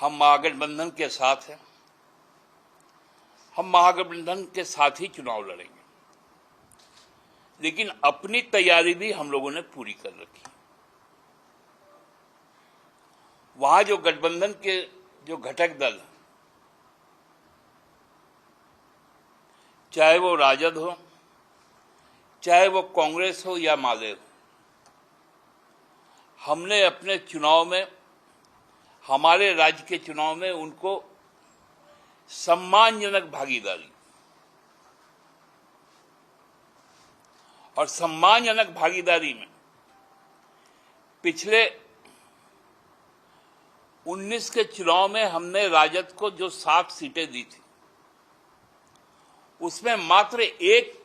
हम महागठबंधन के साथ हैं। हम महागठबंधन के साथ ही चुनाव लड़ेंगे, लेकिन अपनी तैयारी भी हम लोगों ने पूरी कर रखी। वहां जो गठबंधन के जो घटक दल हैं, चाहे वो राजद हो, चाहे वो कांग्रेस हो या माले हो, हमने अपने चुनाव में, हमारे राज्य के चुनाव में उनको सम्मानजनक भागीदारी और सम्मानजनक भागीदारी में पिछले 19 के चुनाव में हमने राजद को जो 7 सीटें दी थी, उसमें मात्र एक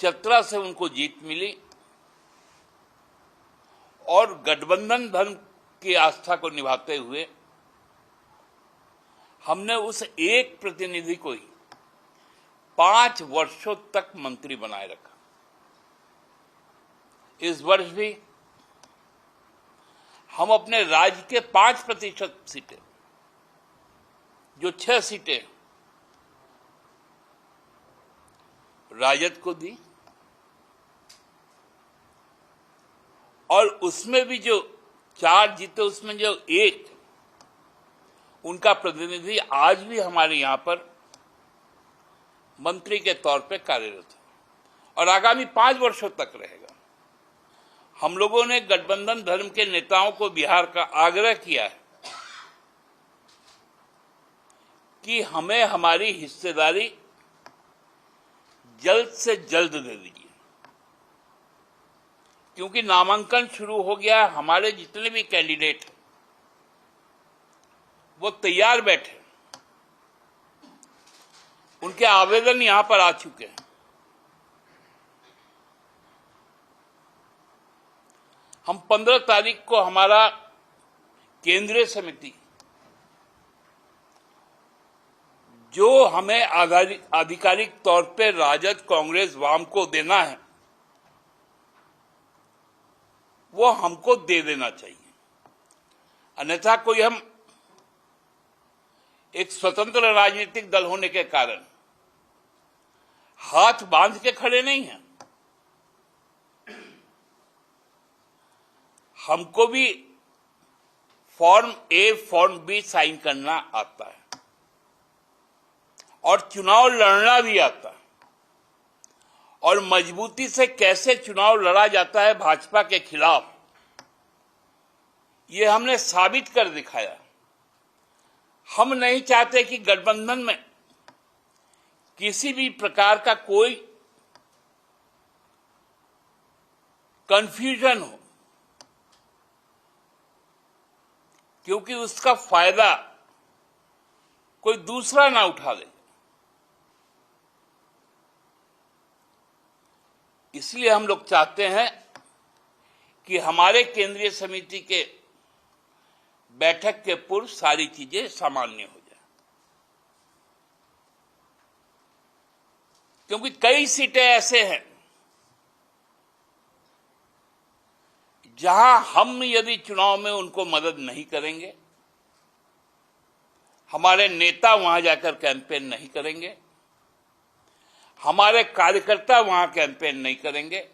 चतरा से उनको जीत मिली और गठबंधन धर्म की आस्था को निभाते हुए हमने उस एक प्रतिनिधि को ही 5 वर्षों तक मंत्री बनाए रखा। इस वर्ष भी हम अपने राज्य के 5% सीटें, जो 6 सीटें राजद को दी, और उसमें भी जो 4 जीते, उसमें जो एक उनका प्रतिनिधि आज भी हमारे यहां पर मंत्री के तौर पे कार्यरत है और आगामी 5 वर्षों तक रहेगा। हम लोगों ने गठबंधन धर्म के नेताओं को बिहार का आग्रह किया है कि हमें हमारी हिस्सेदारी जल्द से जल्द दे दीजिए, क्योंकि नामांकन शुरू हो गया। हमारे जितने भी कैंडिडेट हैं वो तैयार बैठे, उनके आवेदन यहां पर आ चुके हैं। हम 15 तारीख को हमारा केंद्रीय समिति जो हमें आधिकारिक तौर पे राजद, कांग्रेस, वाम को देना है, वो हमको दे देना चाहिए। अन्यथा कोई हम एक स्वतंत्र राजनीतिक दल होने के कारण हाथ बांध के खड़े नहीं हैं। हमको भी फॉर्म ए, फॉर्म बी साइन करना आता है और चुनाव लड़ना भी आता है, और मजबूती से कैसे चुनाव लड़ा जाता है भाजपा के खिलाफ, ये हमने साबित कर दिखाया। हम नहीं चाहते कि गठबंधन में किसी भी प्रकार का कोई कंफ्यूजन हो, क्योंकि उसका फायदा कोई दूसरा ना उठा ले। इसलिए हम लोग चाहते हैं कि हमारे केंद्रीय समिति के बैठक के पूर्व सारी चीजें सामान्य हो जाए, क्योंकि कई सीटें ऐसे हैं जहां हम यदि चुनाव में उनको मदद नहीं करेंगे, हमारे नेता वहां जाकर कैंपेन नहीं करेंगे, हमारे कार्यकर्ता वहां कैंपेन नहीं करेंगे,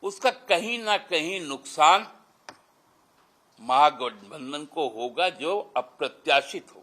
उसका कहीं ना कहीं नुकसान महागठबंधन को होगा, जो अप्रत्याशित होगा।